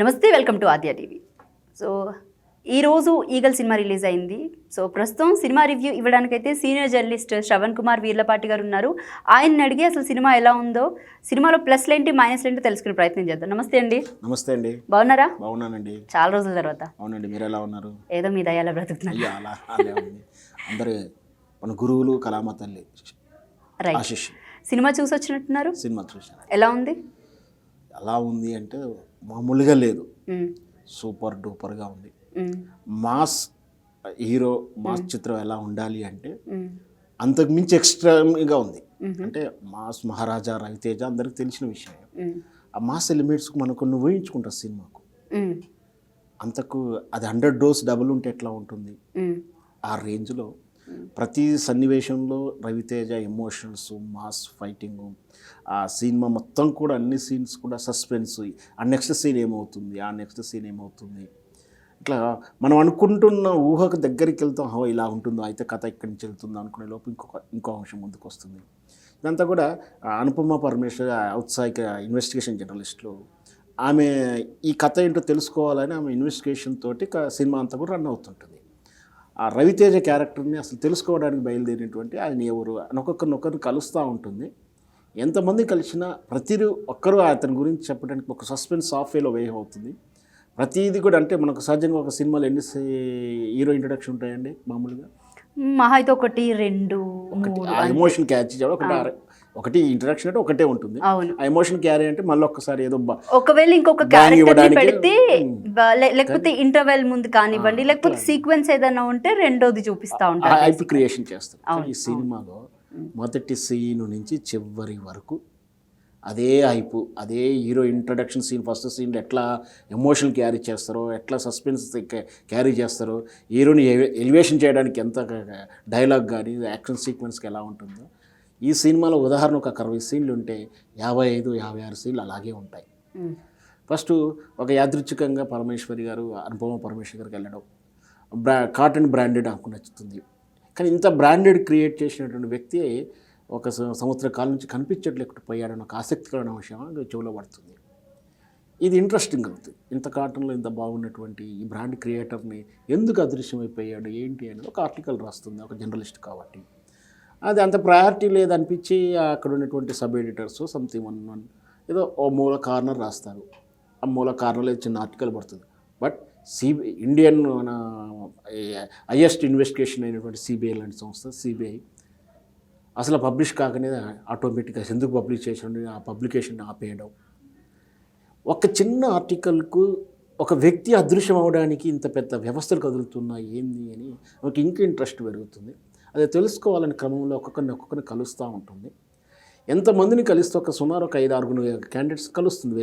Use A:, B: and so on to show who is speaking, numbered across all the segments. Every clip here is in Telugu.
A: నమస్తే, welcome to Aadya TV. So ఈరోజు ఈగల్ సినిమా రిలీజ్ అయింది. సో ప్రస్తుతం సినిమా రివ్యూ ఇవ్వడానికైతే సీనియర్ జర్నలిస్ట్ శ్రవణ్ కుమార్ వీర్లపాటి గారు ఉన్నారు. ఆయన్ని అడిగి అసలు సినిమా ఎలా ఉందో, సినిమాలో ప్లస్లు ఏంటి మైనస్లు ఏంటో తెలుసుకునే ప్రయత్నం చేద్దాం. నమస్తే అండి.
B: నమస్తే అండి.
A: బాగున్నారా?
B: బాగున్నానండి.
A: చాలా రోజుల తర్వాత.
B: అవునండి, మీరు ఎలా ఉన్నారు?
A: ఏదో మీ దయాల బ్రతుకుతున్నారు.
B: అందరూ మన గురువులు కళామ తల్లి
A: రైట్. సినిమా చూసి వచ్చినట్టున్నారు.
B: సినిమా చూసాను.
A: ఎలా ఉంది?
B: ఎలా ఉంది అంటే మామూలుగా లేదు, సూపర్ డూపర్గా ఉంది. మాస్ హీరో మాస్ చిత్రం ఎలా ఉండాలి అంటే అంతకు మించి ఎక్స్ట్రాగా ఉంది. అంటే మాస్ మహారాజా రవితేజ అందరికి తెలిసిన విషయం. ఆ మాస్ ఎలిమెంట్స్కు మనం కొన్ని ఊహించుకుంటాం సినిమాకు. అంతకు అది 100 డోస్ డబుల్ ఉంటే ఎట్లా ఉంటుంది, ఆ రేంజ్లో ప్రతి సన్నివేశంలో రవితేజ ఎమోషన్స్, మాస్ ఫైటింగు, ఆ సినిమా మొత్తం కూడా అన్ని సీన్స్ కూడా సస్పెన్స్. ఆ నెక్స్ట్ సీన్ ఏమవుతుంది, ఆ నెక్స్ట్ సీన్ ఏమవుతుంది, ఇట్లా మనం అనుకుంటున్న ఊహకు దగ్గరికి వెళ్తాం. ఇలా ఉంటుందో, అయితే కథ ఇక్కడి నుంచి వెళ్తుందో అనుకునే లోపు ఇంకో అంశం ముందుకు వస్తుంది. ఇదంతా కూడా అనుపమ పరమేశ్వర్ ఔత్సాహిక ఇన్వెస్టిగేషన్ జర్నలిస్టులు. ఆమె ఈ కథ ఏంటో తెలుసుకోవాలని ఆమె ఇన్వెస్టిగేషన్ తోటి సినిమా అంతా కూడా రన్ అవుతుంటుంది. ఆ రవితేజ క్యారెక్టర్ని అసలు తెలుసుకోవడానికి బయలుదేరినటువంటి ఆయన ఎవరు అని ఒక్కొక్కరినొకరు కలుస్తూ ఉంటుంది. ఎంతమంది కలిసినా ప్రతి ఒక్కరూ అతని గురించి చెప్పడానికి ఒక సస్పెన్స్ సాఫ్ట్వేర్లో వేవ్ అవుతుంది. ప్రతిదీ కూడా అంటే మనకు సహజంగా ఒక సినిమాలో ఎన్ని హీరో ఇంట్రడక్షన్ ఉంటాయండి మామూలుగా?
A: మహా అయితే 1, 2, 3.
B: ఆ ఎమోషన్ క్యాచ్ చేయడం ఒకటి ఇంట్రడక్షన్ అంటే ఒకటే ఉంటుంది. ఆ ఎమోషన్ క్యారీ అంటే మళ్ళీ ఒక్కసారి ఏదో
A: ఒకవేళ ఇంకొక క్యారెక్టర్ పెడితే, లేకపోతే ఇంటర్వెల్ ముందు కానివ్వండి, లేకపోతే సీక్వెన్స్ ఏదైనా ఉంటే రెండోది చూపిస్తా ఉంటారు,
B: హైప్ క్రియేషన్ చేస్తారు. ఈ సినిమాలో మొదటి సీన్ నుంచి చివరి వరకు అదే హైపు, అదే hero introduction scene, first scene ఎట్లా ఎమోషన్ క్యారీ చేస్తారో, ఎట్లా సస్పెన్స్ క్యారీ చేస్తారో, హీరోని ఎలివేషన్ చేయడానికి ఎంత డైలాగ్ కానీ యాక్షన్ సీక్వెన్స్కి ఎలా ఉంటుందో. ఈ సినిమాలో ఉదాహరణ ఒక 60 సీన్లు ఉంటే 55, 56 సీన్లు అలాగే ఉంటాయి. ఫస్ట్ ఒక యాదృచ్ఛికంగా పరమేశ్వరి గారు, అనుపమ పరమేశ్వరి గారికి వెళ్ళడం, కాటన్ బ్రాండెడ్ నాకు నచ్చుతుంది. కానీ ఇంత బ్రాండెడ్ క్రియేట్ చేసినటువంటి వ్యక్తి ఒక సంవత్సర కాలం నుంచి కనిపించట్లేకపోయాడని ఒక ఆసక్తికరమైన విషయం చెవులో పడుతుంది. ఇది ఇంట్రెస్టింగ్ అవుతుంది. ఇంత కాటన్లో ఇంత బాగున్నటువంటి ఈ బ్రాండ్ క్రియేటర్ని ఎందుకు అదృశ్యమైపోయాడు ఏంటి అనేది ఒక ఆర్టికల్ రాస్తుంది ఒక జర్నలిస్ట్ కాబట్టి. అది అంత ప్రయారిటీ లేదనిపించి అక్కడ ఉన్నటువంటి సబ్ ఎడిటర్స్ సంథింగ్ ఏదో ఓ మూల కార్నర్ రాస్తారు. ఆ మూల కార్నర్లో చిన్న ఆర్టికల్ పడుతుంది. బట్ ఇండియన్ మన హైయెస్ట్ ఇన్వెస్టిగేషన్ అయినటువంటి సిబిఐ లాంటి సంస్థ, సిబిఐ అసలు పబ్లిష్ కాకనే ఆటోమేటిక్గా ఎందుకు పబ్లిష్ చేసి ఆ పబ్లికేషన్ ఆపేయడం. ఒక చిన్న ఆర్టికల్కు ఒక వ్యక్తి అదృశ్యం అవడానికి ఇంత పెద్ద వ్యవస్థలు కదులుతున్నాయి ఏంది అని ఒక ఇంకా ఇంట్రెస్ట్ పెరుగుతుంది. అది తెలుసుకోవాలని క్రమంలో ఒక్కొక్కరిని కలుస్తూ ఉంటుంది. ఎంతమందిని కలిస్తే సుమారు ఒక 5-6 క్యాండిడేట్స్ కలుస్తుంది.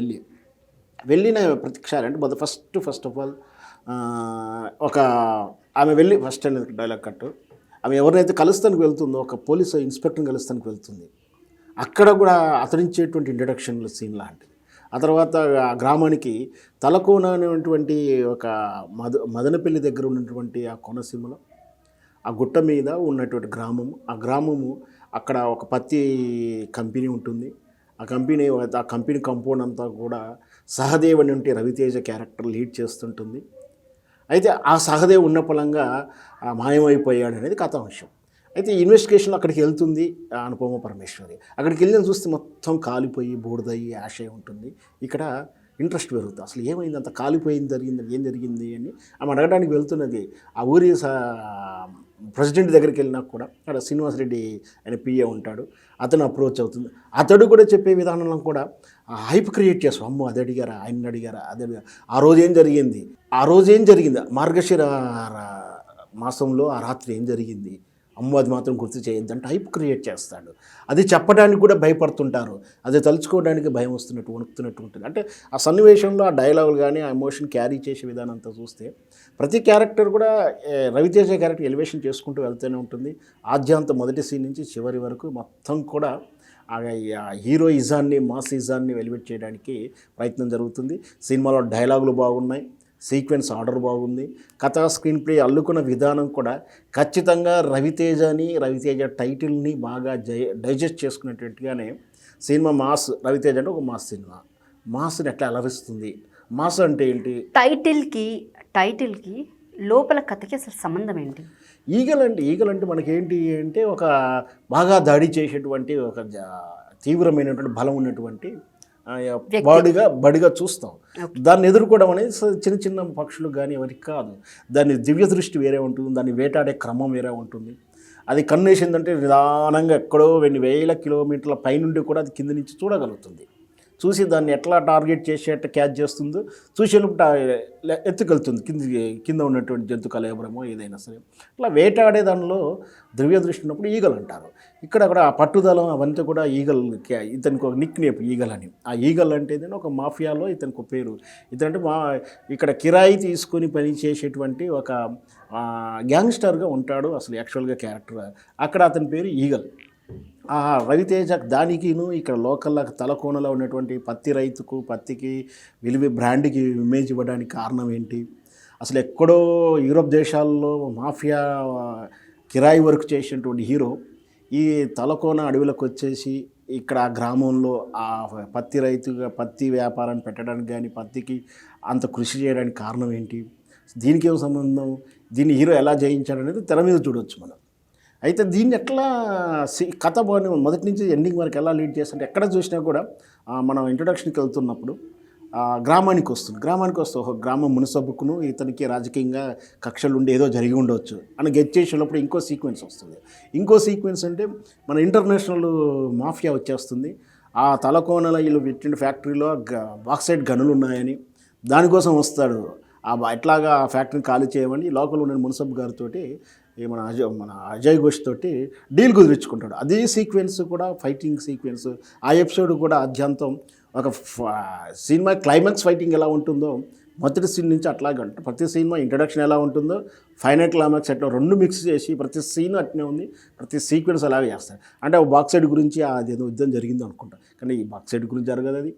B: వెళ్ళిన ప్రతిక్షాలు అంటే ఫస్ట్ ఆఫ్ ఆల్ ఆమె వెళ్ళి ఫస్ట్ అనేది డైలాగ్ కట్టు, ఆమె ఎవరినైతే కలుస్తానికి వెళ్తుందో ఒక పోలీసు ఇన్స్పెక్టర్ని కలుస్తానికి వెళ్తుంది. అక్కడ కూడా అతడించేటువంటి ఇంట్రడక్షన్ల సీన్ లాంటిది. ఆ తర్వాత ఆ గ్రామానికి తలకోన అనేటువంటి ఒక మదనపల్లి దగ్గర ఉన్నటువంటి ఆ కోనసీమలో ఆ గుట్ట మీద ఉన్నటువంటి ఆ గ్రామము అక్కడ ఒక పత్తి కంపెనీ ఉంటుంది. ఆ కంపెనీ కంపౌండ్ అంతా కూడా సహదేవ్ అని రవితేజ క్యారెక్టర్ లీడ్ చేస్తుంటుంది. అయితే ఆ సహదేవ్ ఉన్న పొలంగా మాయమైపోయాడు అనేది కథాంశం. అయితే ఇన్వెస్టిగేషన్ అక్కడికి వెళ్తుంది అనుపమ పరమేశ్వరి. అక్కడికి వెళ్ళిన చూస్తే మొత్తం కాలిపోయి బూడిదయ్యి యాషే ఉంటుంది. ఇక్కడ ఇంట్రెస్ట్ పెరుగుతుంది. అసలు ఏమైంది, అంత కాలిపోయింది, ఏం జరిగింది అని ఆమె అడగడానికి వెళ్తున్నది. ఆ ఊరి ప్రెసిడెంట్ దగ్గరికి వెళ్ళినా కూడా అక్కడ శ్రీనివాసరెడ్డి ఆయన పిఏ ఉంటాడు, అతను అప్రోచ్ అవుతుంది. అతడు కూడా చెప్పే విధానంలో కూడా హైప్ క్రియేట్ చేస్తాడు. అమ్మో అది అడిగారా, ఆయన అడిగారా, ఆ రోజు ఏం జరిగింది, మార్గశిర మాసంలో ఆ రాత్రి ఏం జరిగింది, అమ్మో అది మాత్రం గుర్తు చేయొద్దంటే హైప్ క్రియేట్ చేస్తాడు. అది చెప్పడానికి కూడా భయపడుతుంటారు, అది తలుచుకోవడానికి భయం వణుకుతున్నట్టు ఉంటుంది. అంటే ఆ సన్నివేశంలో ఆ డైలాగులు కానీ ఆ ఎమోషన్ క్యారీ చేసే విధానం అంతా చూస్తే ప్రతి క్యారెక్టర్ కూడా రవితేజ క్యారెక్టర్ ఎలివేషన్ చేసుకుంటూ వెళ్తూనే ఉంటుంది. ఆద్యాంత మొదటి సీన్ నుంచి చివరి వరకు మొత్తం కూడా ఆ హీరోయిజాన్ని, మాస్ ఇజాన్ని ఎలివేట్ చేయడానికి ప్రయత్నం జరుగుతుంది. సినిమాలో డైలాగులు బాగున్నాయి, సీక్వెన్స్ ఆర్డర్ బాగుంది, కథ స్క్రీన్ ప్లే అల్లుకున్న విధానం కూడా ఖచ్చితంగా రవితేజ టైటిల్ని బాగా డైజెస్ట్ చేసుకునేటట్టుగానే సినిమా మాస్. రవితేజ అంటే ఒక మాస్ సినిమా, మాస్ని ఎట్లా అలరిస్తుంది, మాస్ అంటే ఏంటి?
A: టైటిల్కి లోపల కథకి అసలు సంబంధం ఏంటి?
B: ఈగల్ అంటే మనకేంటి అంటే ఒక బాగా దాడి చేసేటువంటి ఒక తీవ్రమైనటువంటి బలం ఉన్నటువంటి బడిగా చూస్తాం. దాన్ని ఎదుర్కోవడం అనేది చిన్న చిన్న పక్షులు కానీ ఎవరికి కాదు. దాని దివ్య దృష్టి వేరే ఉంటుంది, దాన్ని వేటాడే క్రమం వేరే ఉంటుంది. అది కన్నేసిందంటే నిదానంగా ఎక్కడో 1000 కిలోమీటర్ల పైనుండి కూడా అది కింద నుంచి చూడగలుగుతుంది. చూసి దాన్ని ఎట్లా టార్గెట్ చేసేట క్యాచ్ చేస్తుందో చూసేటప్పుడు ఎత్తుకెళ్తుంది కింద ఉన్నటువంటి జంతు కలయబరమో ఏదైనా సరే. అట్లా వేటాడే దానిలో ద్రవ్య దృష్టి ఉన్నప్పుడు ఈగల్ అంటారు. ఇక్కడ కూడా ఆ పట్టుదల అవంతా కూడా ఈగల్, ఇతనికి ఒక నిక్ నేమ్ ఈగల్ అని. ఆ ఈగల్ అంటే ఒక మాఫియాలో ఇతనికి ఒక పేరు. ఇతనంటే ఇక్కడ కిరాయి తీసుకొని పని చేసేటువంటి ఒక గ్యాంగ్స్టర్గా ఉంటాడు అసలు యాక్చువల్గా క్యారెక్టర్. అక్కడ అతని పేరు ఈగల్. రవితేజ దానికిను ఇక్కడ లోకల్లో తలకోనలో ఉన్నటువంటి పత్తి రైతుకు, పత్తికి బ్రాండ్కి ఇమేజ్ ఇవ్వడానికి కారణం ఏంటి? అసలు ఎక్కడో యూరోప్ దేశాల్లో మాఫియా కిరాయి వర్క్ చేసినటువంటి హీరో ఈ తలకోన అడవులకు వచ్చేసి ఇక్కడ ఆ గ్రామంలో ఆ పత్తి రైతుగా పత్తి వ్యాపారాన్ని పెట్టడానికి కానీ పత్తికి అంత కృషి చేయడానికి కారణం ఏంటి? దీనికి ఏం సంబంధం? దీన్ని హీరో ఎలా జయించాడనేది తెర మీద చూడవచ్చు మనం. అయితే దీన్ని ఎట్లా కథ బాగా మొదటి నుంచి ఎండింగ్ వరకు ఎలా లీడ్ చేస్తుంటే ఎక్కడ చూసినా కూడా మనం ఇంట్రొడక్షన్కి వెళ్తున్నప్పుడు గ్రామానికి వస్తూ ఒక గ్రామం మునసబుకును ఇతనికి రాజకీయంగా కక్షలు ఉండి ఏదో జరిగి ఉండవచ్చు అని గెట్ చేసేటప్పుడు ఇంకో సీక్వెన్స్ వస్తుంది. ఇంకో సీక్వెన్స్ అంటే మన ఇంటర్నేషనల్ మాఫియా వచ్చేస్తుంది. ఆ తలకోనల వీళ్ళు పెట్టిన ఫ్యాక్టరీలో బాక్సైడ్ గనులు ఉన్నాయని దానికోసం వస్తాడు. ఎట్లాగా ఆ ఫ్యాక్టరీని ఖాళీ చేయమని లోకల్ ఉన్న మున్సబ్ గారితో మన అజయ్ ఘోష్ తోటి డీల్ కుదిరించుకుంటాడు. అదే సీక్వెన్స్ కూడా ఫైటింగ్ సీక్వెన్స్. ఆ ఎపిసోడ్ కూడా ఆద్యంతం ఒక సినిమా క్లైమాక్స్ ఫైటింగ్ ఎలా ఉంటుందో మొదటి సీన్ నుంచి అట్లాగే ఉంటుంది. ప్రతి సినిమా ఇంట్రడక్షన్ ఎలా ఉంటుందో ఫైనల్ క్లైమాక్స్ అట్లా రెండు మిక్స్ చేసి ప్రతి సీన్ అట్నే ఉంది, ప్రతి సీక్వెన్స్ అలాగే చేస్తారు. అంటే బాక్సైడ్ గురించి అదేదో యుద్ధం జరిగింది అనుకుంటా, కానీ ఈ బాక్సైడ్ గురించి జరగదు. అది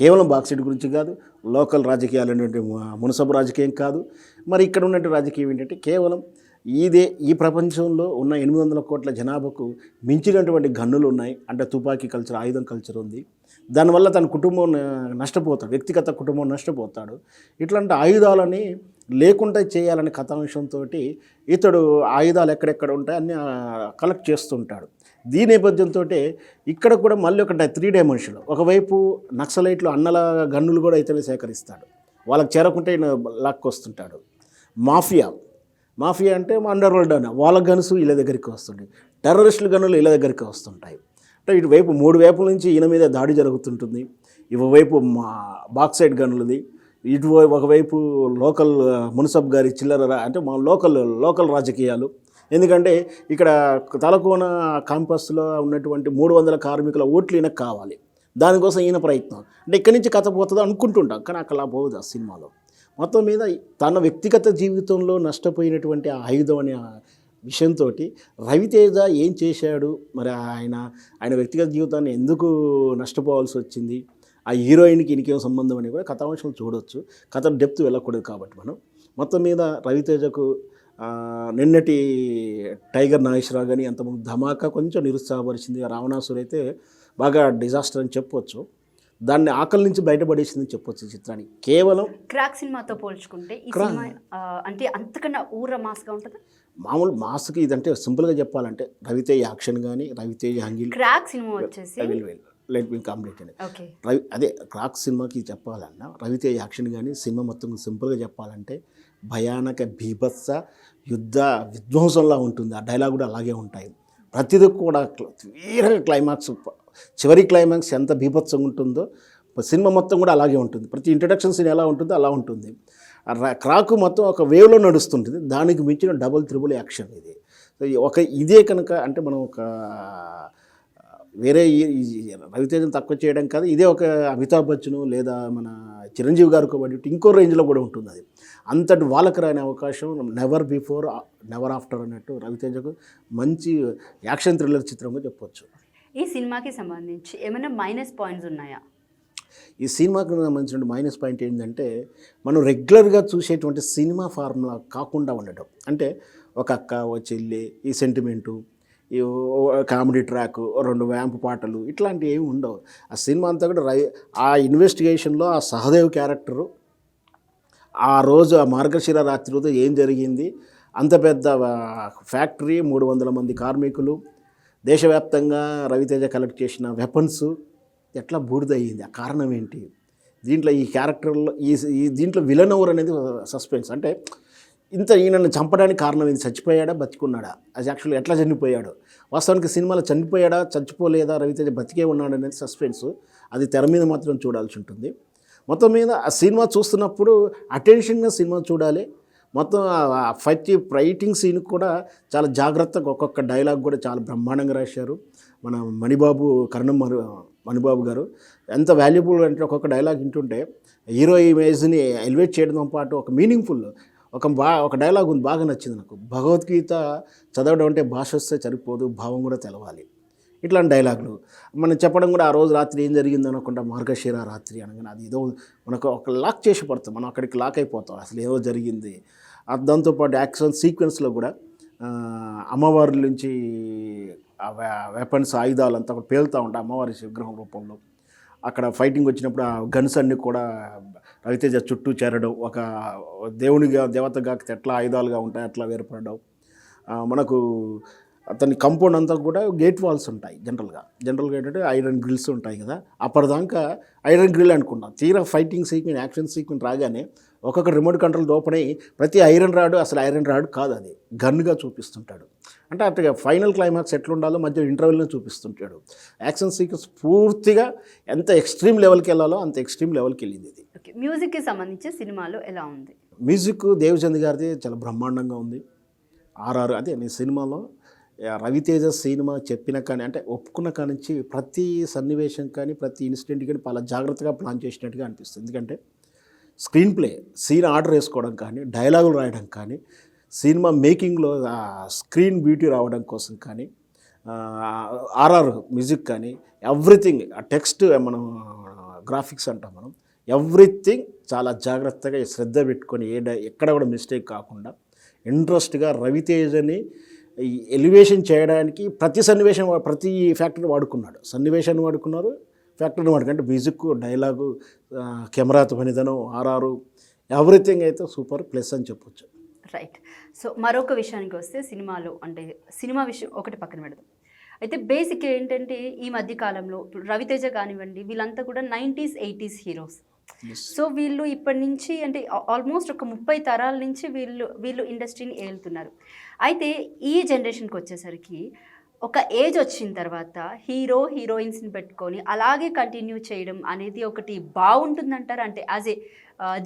B: కేవలం బాక్సైడ్ గురించి కాదు, లోకల్ రాజకీయాలు అనేటువంటి మునసబు రాజకీయం కాదు. మరి ఇక్కడ ఉన్నట్టు రాజకీయం ఏంటంటే కేవలం ఈ ప్రపంచంలో ఉన్న 800 కోట్ల జనాభాకు మించినటువంటి గన్నులు ఉన్నాయి. అంటే తుపాకీ కల్చర్, ఆయుధం కల్చర్ ఉంది. దానివల్ల తన కుటుంబం నష్టపోతాడు, వ్యక్తిగత కుటుంబం నష్టపోతాడు. ఇట్లాంటి ఆయుధాలని లేకుండా చేయాలనే కథాంశంతో ఇతడు ఆయుధాలు ఎక్కడెక్కడ ఉంటాయి అన్నీ కలెక్ట్ చేస్తుంటాడు. దీని నేపథ్యంతో ఇక్కడ కూడా మళ్ళీ ఒక 3 డైమెన్షన్లో ఒకవైపు నక్సలైట్లు అన్నల గన్నులు కూడా ఇతనే సేకరిస్తాడు. వాళ్ళకి చేరకుంటే లాక్కొస్తుంటాడు. మాఫియా అంటే అండర్ వరల్డ్ అని వాళ్ళ గన్స్ వీళ్ళ దగ్గరికి వస్తుంటాయి. టెర్రరిస్టుల గన్నులు వీళ్ళ దగ్గరికి వస్తుంటాయి. అంటే ఇటువైపు 3 వైపుల నుంచి ఈయన మీద దాడి జరుగుతుంటుంది. ఇటువైపు బాక్సైడ్ గన్నులది, ఒకవైపు లోకల్ మున్సబ్ గారి చిల్లర అంటే మా లోకల్ రాజకీయాలు. ఎందుకంటే ఇక్కడ తలకోన క్యాంపస్లో ఉన్నటువంటి 300 కార్మికుల ఓట్లు ఈయనకు కావాలి. దానికోసం ఈయన ప్రయత్నం. అంటే ఇక్కడి నుంచి కథ పోతుందో అనుకుంటుంటాం, కానీ అక్కడ పోదు ఆ సినిమాలో. మొత్తం మీద తన వ్యక్తిగత జీవితంలో నష్టపోయినటువంటి ఆ ఆయుధం అనే విషయంతో రవితేజ ఏం చేశాడు, మరి ఆయన వ్యక్తిగత జీవితాన్ని ఎందుకు నష్టపోవాల్సి వచ్చింది, ఆ హీరోయిన్కి ఇంకేం సంబంధం అని కూడా కథాంశం చూడవచ్చు. కథ డెప్త్ వెళ్ళకూడదు కాబట్టి మనం మొత్తం మీద రవితేజకు నిన్నటి టైగర్ నాగేశ్వరరావు కానీ అంతకుముందు ధమాకా కొంచెం నిరుత్సాహపరిచింది. రావణాసురు అయితే బాగా డిజాస్టర్ అని చెప్పవచ్చు. దాన్ని ఆకలి నుంచి బయటపడేసిందని చెప్పొచ్చు చిత్రాన్ని. కేవలం
A: క్రాక్ సినిమాతో పోల్చుకుంటే ఈ సినిమా అంటే అంతకన్నా ఊర మాస్గా ఉంటుంది.
B: మామూలు మాస్కి ఇదంటే సింపుల్గా చెప్పాలంటే రవితేజ యాక్షన్ కానీ రవితేజ హంగిల్.
A: క్రాక్ సినిమా వచ్చేసి
B: లెట్ మీ కంప్లీట్ అని అదే క్రాక్ సినిమాకి చెప్పాలన్నా రవితేజ యాక్షన్ కానీ సినిమా మొత్తం సింపుల్గా చెప్పాలంటే భయానక బీభత్స యుద్ధ విధ్వంసంలా ఉంటుంది. ఆ డైలాగ్ కూడా అలాగే ఉంటాయి. ప్రతిదీ కూడా తీవ్రంగా క్లైమాక్స్, చివరి క్లైమాక్స్ ఎంత బీభత్సంగా ఉంటుందో సినిమా మొత్తం కూడా అలాగే ఉంటుంది. ప్రతి ఇంట్రడక్షన్ సీన్ ఎలా ఉంటుందో అలా ఉంటుంది. క్రాకు మొత్తం ఒక వేవ్లో నడుస్తుంటుంది. దానికి మించిన డబుల్ త్రిబుల్ యాక్షన్ ఇది. ఇదే కనుక అంటే మనం ఒక వేరే రవితేజను తక్కువ చేయడం కాదు, ఇదే ఒక అమితాబ్ బచ్చన్ లేదా మన చిరంజీవి గారికి బట్టి ఇంకో రేంజ్లో కూడా ఉంటుంది. అది అంతటి వాళ్ళకి రాని అవకాశం నెవర్ బిఫోర్ నెవర్ ఆఫ్టర్ అన్నట్టు రవితేజకు మంచి యాక్షన్ థ్రిల్లర్ చిత్రంగా చెప్పవచ్చు.
A: ఈ సినిమాకి సంబంధించి ఏమైనా మైనస్ పాయింట్స్ ఉన్నాయా?
B: ఈ సినిమాకి సంబంధించిన మైనస్ పాయింట్ ఏంటంటే మనం రెగ్యులర్గా చూసేటువంటి సినిమా ఫార్ములా కాకుండా ఉండటం. అంటే ఒక అక్క, ఓ చెల్లి, ఈ సెంటిమెంటు, ఈ కామెడీ ట్రాక్, 2 వ్యాంప్ పాటలు ఇట్లాంటివి ఏమి ఉండవు. ఆ సినిమా అంతా కూడా ఆ ఇన్వెస్టిగేషన్లో ఆ సహదేవ్ క్యారెక్టరు ఆ రోజు ఆ మార్గశిర రాత్రి రోజు ఏం జరిగింది, అంత పెద్ద ఫ్యాక్టరీ, 300 మంది కార్మికులు, దేశవ్యాప్తంగా రవితేజ కలెక్ట్ చేసిన వెపన్స్ ఎట్లా బూడిదయ్యింది, ఆ కారణం ఏంటి, దీంట్లో ఈ క్యారెక్టర్లో దీంట్లో విలన్ ఎవరు అనేది సస్పెన్స్. అంటే ఈయనను చంపడానికి కారణం ఏంది, చచ్చిపోయాడా బతికున్నాడా, అది యాక్చువల్గా ఎట్లా చనిపోయాడు, వాస్తవానికి సినిమాలో చనిపోయాడా చచ్చిపోలేదా, రవితేజ బతికే ఉన్నాడు అనేది సస్పెన్స్. అది తెర మీద మాత్రం చూడాల్సి ఉంటుంది. మొత్తం మీద ఆ సినిమా చూస్తున్నప్పుడు అటెన్షన్గా సినిమా చూడాలి. మొత్తం ఫైటింగ్ సీన్ కూడా చాలా జాగ్రత్తగా, ఒక్కొక్క డైలాగ్ కూడా చాలా బ్రహ్మాండంగా రాశారు మన మణిబాబు గారు. ఎంత వాల్యుబుల్ అంటే ఒక్కొక్క డైలాగ్ వింటుంటే హీరో ఇమేజ్ని ఎలివేట్ చేయడంతో పాటు ఒక మీనింగ్ఫుల్ ఒక డైలాగ్ ఉంది, బాగా నచ్చింది నాకు. భగవద్గీత చదవడం అంటే భాష వస్తే సరిపోదు, భావం కూడా తెలవాలి. ఇట్లాంటి డైలాగులు మనం చెప్పడం కూడా, ఆ రోజు రాత్రి ఏం జరిగింది అనకుండా మార్గశిర రాత్రి అనగానే అది ఏదో మనకు ఒక లాక్ చేసి పడుతుంది, మనం అక్కడికి లాక్ అయిపోతాం, అసలు ఏదో జరిగింది. దాంతోపాటు యాక్షన్ సీక్వెన్స్లో కూడా అమ్మవారి నుంచి వెపన్స్, ఆయుధాలు అంతా కూడా పేలుతూ ఉంటాయి అమ్మవారి విగ్రహం రూపంలో. అక్కడ ఫైటింగ్ వచ్చినప్పుడు ఆ గన్స్ అన్నీ కూడా రవితేజ చుట్టూ చేరడం, ఒక దేవతగా ఎట్లా ఆయుధాలుగా ఉంటాయి అట్లా వేరుపడడం. మనకు అతని కంపౌండ్ అంతా కూడా గేట్ వాల్స్ ఉంటాయి. జనరల్గా ఏంటంటే ఐరన్ గ్రిల్స్ ఉంటాయి కదా, అప్పటిదాకా ఐరన్ గ్రిల్ అనుకున్నాం. తీరా ఫైటింగ్ సీక్వెన్స్, యాక్షన్ సీక్వెన్స్ రాగానే ఒక్కొక్క రిమోట్ కంట్రోల్ ఓపెన్ అయ్యి ప్రతి ఐరన్ రాడ్ అసలు ఐరన్ రాడ్ కాదు, అది గన్గా చూపిస్తుంటాడు. అంటే అట్లా ఫైనల్ క్లైమాక్స్ ఎట్లుండాలో మధ్య ఇంటర్వెల్ని చూపిస్తుంటాడు. యాక్షన్ సీక్వెన్స్ పూర్తిగా ఎంత ఎక్స్ట్రీమ్ లెవెల్కి వెళ్ళాలో అంత ఎక్స్ట్రీమ్ లెవెల్కి వెళ్ళింది ఇది.
A: మ్యూజిక్కి సంబంధించి సినిమాలో ఎలా ఉంది?
B: మ్యూజిక్ దేవచంద్ గారిది చాలా బ్రహ్మాండంగా ఉంది. ఆర్ఆర్ అదే నేను సినిమాలో రవితేజ సినిమా చెప్పిన కానీ, అంటే ఒప్పుకున్న కాడి నుంచి ప్రతి సన్నివేశం కానీ, ప్రతి ఇన్సిడెంట్ కానీ చాలా జాగ్రత్తగా ప్లాన్ చేసినట్టుగా అనిపిస్తుంది. ఎందుకంటే స్క్రీన్ ప్లే, సీన్ ఆర్డర్ వేసుకోవడం కానీ, డైలాగులు రాయడం కానీ, సినిమా మేకింగ్లో స్క్రీన్ బ్యూటీ రావడం కోసం కానీ, ఆర్ఆర్ మ్యూజిక్ కానీ, ఎవ్రీథింగ్, ఆ టెక్స్ట్ మనం గ్రాఫిక్స్ అంటాం మనం, ఎవ్రీథింగ్ చాలా జాగ్రత్తగా శ్రద్ధ పెట్టుకొని ఎక్కడ కూడా మిస్టేక్ కాకుండా ఇంట్రెస్ట్గా రవితేజని ఎలివేషన్ చేయడానికి ప్రతి సన్నివేశం, ప్రతి ఫ్యాక్టరీ వాడుకున్నాడు. సన్నివేశాన్ని వాడుకున్నారు, ఫ్యాక్టరీని వాడుకుంటే మ్యూజిక్, డైలాగు, కెమెరాతో పనిదనం, ఆర్ఆర్, ఎవ్రీథింగ్ అయితే సూపర్ ప్లస్ అని చెప్పొచ్చు.
A: రైట్. సో మరొక విషయానికి వస్తే, సినిమాలో అంటే సినిమా విషయం ఒకటి పక్కన పెడదాం. అయితే బేసిక్ ఏంటంటే ఈ మధ్య కాలంలో ఇప్పుడు రవితేజ కానివ్వండి, వీళ్ళంతా కూడా 90s 80s హీరోస్. సో వీళ్ళు ఇప్పటి నుంచి అంటే ఆల్మోస్ట్ ఒక 30 తరాల నుంచి వీళ్ళు ఇండస్ట్రీని ఏలుతున్నారు. అయితే ఈ జనరేషన్కి వచ్చేసరికి ఒక ఏజ్ వచ్చిన తర్వాత హీరోయిన్స్ని పెట్టుకొని అలాగే కంటిన్యూ చేయడం అనేది ఒకటి బాగుంటుందంటారు? అంటే యాజ్ ఏ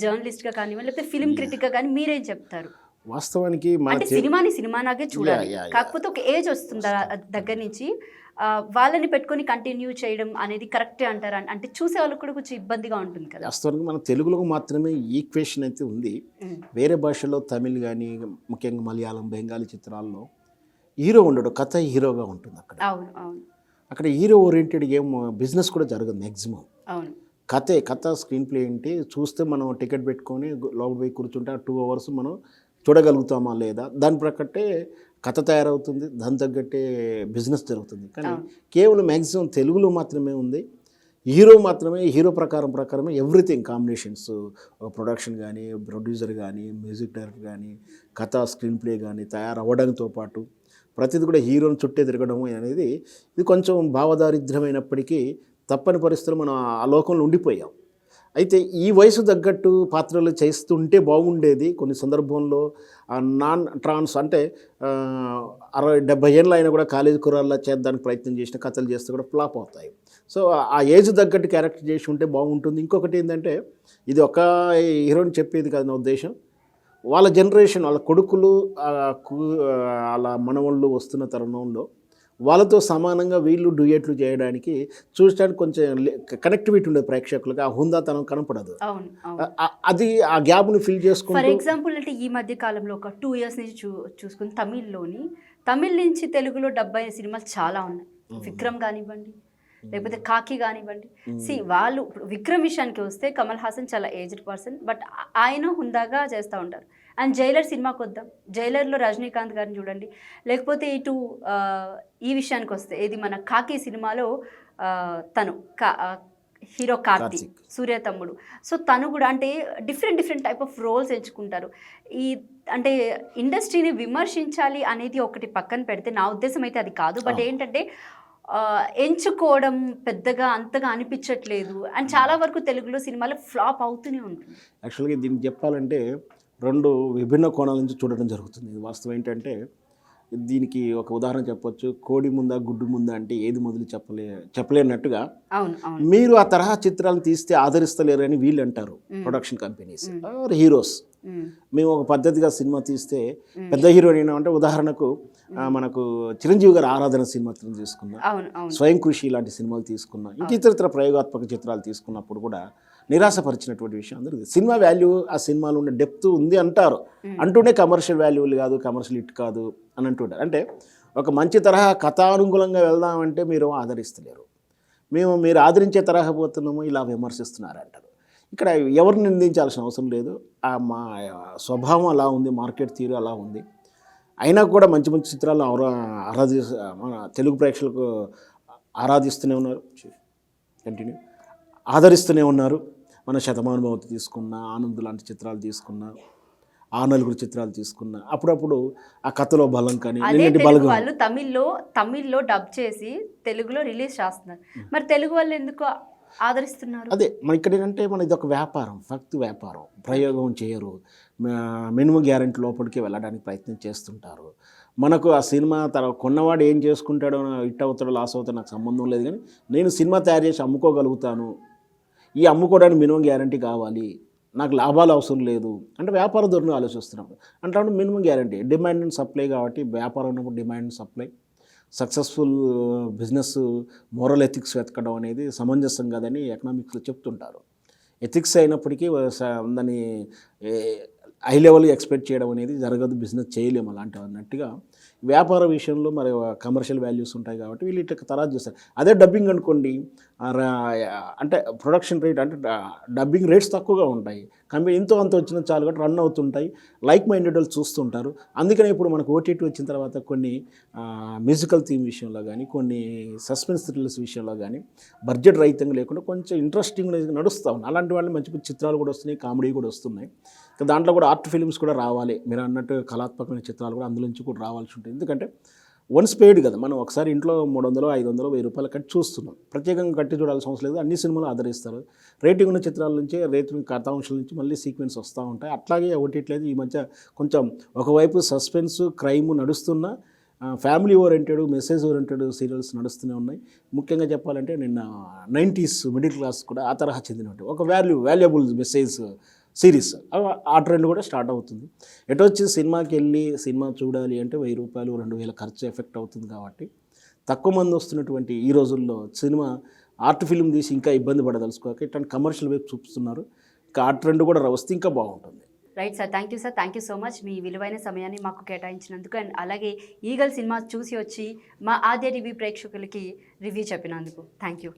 A: జర్నలిస్ట్గా కానివ్వండి, లేకపోతే ఫిల్మ్ క్రిటిక్గా కానీ మీరేం చెప్తారు?
B: వాస్తవానికి
A: అంటే సినిమానాగే చూడాలి, కాకపోతే ఒక ఏజ్ వస్తుంది దగ్గర నుంచి వాళ్ళని పెట్టుకొని కంటిన్యూ చేయడం అనేది కరెక్టే అంటారా? అంటే చూసే వాళ్ళకి కూడా కొంచెం ఇబ్బందిగా ఉంటుంది కదా.
B: వాస్తవానికి మన తెలుగులో మాత్రమే ఈక్వేషన్ అయితే ఉంది. వేరే భాషల్లో తమిళ్ కానీ, ముఖ్యంగా మలయాళం, బెంగాలీ చిత్రాల్లో హీరో ఉండడు, కథ హీరోగా ఉంటుంది. అక్కడ హీరో ఓరియంటెడ్ ఏం బిజినెస్ కూడా జరగదు మ్యాక్సిమం. కథ స్క్రీన్ ప్లే ఏంటి చూస్తే మనం టికెట్ పెట్టుకొని లోపల పోయి కూర్చుంటే 2 hours మనం చూడగలుగుతామా లేదా, దాని ప్రక్కట్టే కథ తయారవుతుంది, దాని తగ్గట్టే బిజినెస్ జరుగుతుంది. కానీ కేవలం మ్యాక్సిమం తెలుగులో మాత్రమే ఉంది. హీరో ప్రకారమే ఎవ్రీథింగ్ కాంబినేషన్స్, ప్రొడక్షన్ కానీ, ప్రొడ్యూసర్ కానీ, మ్యూజిక్ డైరెక్టర్ కానీ, కథ స్క్రీన్ ప్లే కానీ తయారవ్వడంతో పాటు ప్రతిది కూడా హీరోని చుట్టే తిరగడం అనేది ఇది కొంచెం భావదారిద్ర్యమైనప్పటికీ తప్పని పరిస్థితులు మనం ఆ లోకంలో ఉండిపోయాం. అయితే ఈ వయసు తగ్గట్టు పాత్రలు చేస్తుంటే బాగుండేది. కొన్ని సందర్భంలో నాన్ ట్రాన్స్ అంటే 60-70 ఏళ్ళు అయినా కూడా కాలేజీ కుర్రాళ్ళ చేద్దానికి ప్రయత్నం చేసిన కథలు చేస్తే కూడా ఫ్లాప్ అవుతాయి. సో ఆ ఏజ్ తగ్గట్టు క్యారెక్టర్ చేసి ఉంటే బాగుంటుంది. ఇంకొకటి ఏంటంటే ఇది ఒక హీరోని చెప్పేది కాదు నా ఉద్దేశం, వాళ్ళ జనరేషన్, వాళ్ళ కొడుకులు, వాళ్ళ మనవళ్ళు వస్తున్న తరుణంలో వాళ్ళతో సమానంగా వీళ్ళు డ్యూయెట్లు చేయడానికి చూడడానికి కొంచెం కనెక్టివిటీ ఉండదు ప్రేక్షకులకు, ఆ హుందాతనం కనపడదు. అది ఆ గ్యాప్ని ఫిల్ చేసుకుంటూ,
A: ఫర్ ఎగ్జాంపుల్ అంటే ఈ మధ్య కాలంలో ఒక 2 years నుంచి చూసుకుని తమిళ్ నుంచి తెలుగులో డబ్ అయిన సినిమాలు చాలా ఉన్నాయి. విక్రమ్ కానివ్వండి, లేకపోతే కాకి కానివ్వండి. వాళ్ళు ఇప్పుడు విక్రమ్ విషయానికి వస్తే కమల్ హాసన్ చాలా ఏజ్డ్ పర్సన్, బట్ ఆయన హుందాగా చేస్తూ ఉంటారు. అండ్ జైలర్ సినిమాకి వద్దాం, జైలర్లో రజనీకాంత్ గారిని చూడండి. లేకపోతే ఇటు ఈ విషయానికి వస్తే ఇది మన కాకి సినిమాలో తను హీరో కార్తీక్, సూర్య తమ్ముడు. సో తను కూడా అంటే డిఫరెంట్ టైప్ ఆఫ్ రోల్స్ ఎంచుకుంటారు. ఈ అంటే ఇండస్ట్రీని విమర్శించాలి అనేది ఒకటి పక్కన పెడితే నా ఉద్దేశం అయితే అది కాదు. బట్ ఏంటంటే ఎంచుకోవడం పెద్దగా అంతగా అనిపించట్లేదు. అండ్ చాలా వరకు తెలుగులో సినిమాలు ఫ్లాప్ అవుతూనే ఉంటుంది.
B: యాక్చువల్గా దీనికి చెప్పాలంటే 2 విభిన్న కోణాల నుంచి చూడడం జరుగుతుంది. వాస్తవం ఏంటంటే దీనికి ఒక ఉదాహరణ చెప్పొచ్చు. కోడి ముందా గుడ్డు ముందా అంటే ఏది మొదలు చెప్పలేనట్టుగా మీరు ఆ తరహా చిత్రాలు తీస్తే ఆదరిస్తలేరని వీళ్ళు అంటారు, ప్రొడక్షన్ కంపెనీస్ ఆర్ హీరోస్. మేము ఒక పద్ధతిగా సినిమా తీస్తే పెద్ద హీరో అంటే ఉదాహరణకు మనకు చిరంజీవి గారు ఆరాధన సినిమా తీసుకున్నా, స్వయం కృషి ఇలాంటి సినిమాలు తీసుకున్నా, ఇంక ఇతర ప్రయోగాత్మక చిత్రాలు తీసుకున్నప్పుడు కూడా నిరాశపరిచినటువంటి విషయం అందరికీ. సినిమా వాల్యూ ఆ సినిమాలో ఉండే డెప్త్ ఉంది అంటారు, అంటూనే కమర్షియల్ వాల్యూలు కాదు, కమర్షియల్ హిట్ కాదు అని అంటుంటారు. అంటే ఒక మంచి తరహా కథానుకూలంగా వెళ్దామంటే మీరు ఆదరిస్తలేరు, మీరు ఆదరించే తరహా పోతున్నాము ఇలా విమర్శిస్తున్నారు అంటారు. ఇక్కడ ఎవరిని నిందించాల్సిన అవసరం లేదు. మా స్వభావం అలా ఉంది, మార్కెట్ తీరు అలా ఉంది. అయినా కూడా మంచి చిత్రాలను మన తెలుగు ప్రేక్షకులకు ఆరాధిస్తూనే ఉన్నారు, ఆదరిస్తూనే ఉన్నారు. మన శతమానుభవతి తీసుకున్నా, ఆనంద్ లాంటి చిత్రాలు తీసుకున్నా, ఆ నలుగురు చిత్రాలు తీసుకున్నా, అప్పుడప్పుడు ఆ కథలో బలం కానీ
A: వాళ్ళు తమిళ్లో డబ్ చేసి తెలుగులో రిలీజ్ చేస్తున్నారు. మరి తెలుగు వాళ్ళు ఎందుకు ఆదరిస్తున్నారు?
B: అదే మన ఇక్కడ ఏంటంటే మన ఇది ఒక వ్యాపారం, వ్యాపారం, ప్రయోగం చేయరు, మినిమం గ్యారెంటీ లోపలికి వెళ్ళడానికి ప్రయత్నం చేస్తుంటారు. మనకు ఆ సినిమా కొన్నవాడు ఏం చేసుకుంటాడో, హిట్ అవుతాడో లాస్ అవుతాడో నాకు సంబంధం లేదు, కానీ నేను సినిమా తయారు చేసి అమ్ముకోగలుగుతాను, ఈ అమ్ముకోవడానికి మినిమం గ్యారెంటీ కావాలి, నాకు లాభాలు అవసరం లేదు అంటే వ్యాపార ధోరణి ఆలోచిస్తున్నాం. అంటే minimum guarantee, demand and supply. కాబట్టి వ్యాపారం ఉన్నప్పుడు demand and supply, successful business moral ethics వెతకడం అనేది సమంజసం కాదని ఎకనామిక్స్లో చెప్తుంటారు. ఎథిక్స్ అయినప్పటికీ దాన్ని హై లెవెల్ ఎక్స్పెక్ట్ చేయడం అనేది జరగదు, బిజినెస్ చేయలేము అలాంటివి అన్నట్టుగా. వ్యాపార విషయంలో మరి కమర్షియల్ వాల్యూస్ ఉంటాయి కాబట్టి వీళ్ళు ఇట్లా తరాజు చేస్తారు. అదే డబ్బింగ్ అనుకోండి, అంటే ప్రొడక్షన్ రేట్ అంటే డబ్బింగ్ రేట్స్ తక్కువగా ఉంటాయి, కంపెనీ ఎంతో అంత వచ్చిన చాలు కాబట్టి రన్ అవుతుంటాయి, లైక్ మైండెడ్ వాళ్ళు చూస్తుంటారు. అందుకనే ఇప్పుడు మనకు ఓటీటీ వచ్చిన తర్వాత కొన్ని మ్యూజికల్ థీమ్ విషయంలో కానీ, కొన్ని సస్పెన్స్ థ్రిల్లర్స్ విషయంలో కానీ బడ్జెట్ రహితంగా లేకుండా కొంచెం ఇంట్రెస్టింగ్ నడుస్తూ ఉన్నాయి. అలాంటి వాళ్ళు మంచి చిత్రాలు కూడా వస్తున్నాయి, కామెడీ కూడా వస్తున్నాయి. దాంట్లో కూడా ఆర్ట్ ఫిలిమ్స్ కూడా రావాలి, మీరు అన్నట్టు కళాత్మకమైన చిత్రాలు కూడా అందులోంచి కూడా రావాల్సి ఉంటుంది. ఎందుకంటే వన్స్ పెయిడ్ కదా, మనం ఒకసారి ఇంట్లో 300, 500, 1000 రూపాయలు కట్టి చూస్తున్నాం, ప్రత్యేకంగా కట్టి చూడాల్సిన అవసరం లేదు. అన్ని సినిమాలు ఆదరిస్తారు. రేటింగ్ ఉన్న చిత్రాల నుంచి, రేటింగ్ కథాంశాల నుంచి మళ్ళీ సీక్వెన్స్ వస్తూ ఉంటాయి. అట్లాగే ఓటీటీలేదు ఈ మధ్య కొంచెం ఒకవైపు సస్పెన్స్ క్రైమ్ నడుస్తున్న family oriented, message oriented serials నడుస్తూనే ఉన్నాయి. ముఖ్యంగా చెప్పాలంటే నిన్న 90s మిడిల్ క్లాస్ కూడా ఆ తరహా చెందినట్టు ఒక వాల్యుబుల్ మెసేజ్ సిరీస్, ఆ ట్రెండ్ కూడా స్టార్ట్ అవుతుంది. ఎటొచ్చి సినిమాకి వెళ్ళి సినిమా చూడాలి అంటే 1000 రూపాయలు 2000 ఖర్చు ఎఫెక్ట్ అవుతుంది. కాబట్టి తక్కువ మంది వస్తున్నటువంటి ఈ రోజుల్లో సినిమా ఆర్ట్ ఫిల్మ్ తీసి ఇంకా ఇబ్బంది పడదలుచుకోక ఇట్లాంటి కమర్షియల్ వైపు చూపిస్తున్నారు. ఇంకా ఆ ట్రెండ్ కూడా వస్తే ఇంకా బాగుంటుంది.
A: Right sir, thank you sir, thank you so much మీ విలువైన సమయాన్ని మాకు కేటాయించినందుకు. అండ్ అలాగే ఈగల్ సినిమా చూసి వచ్చి మా ఆద్య టీవీ ప్రేక్షకులకి రివ్యూ చెప్పినందుకు థ్యాంక్ యూ.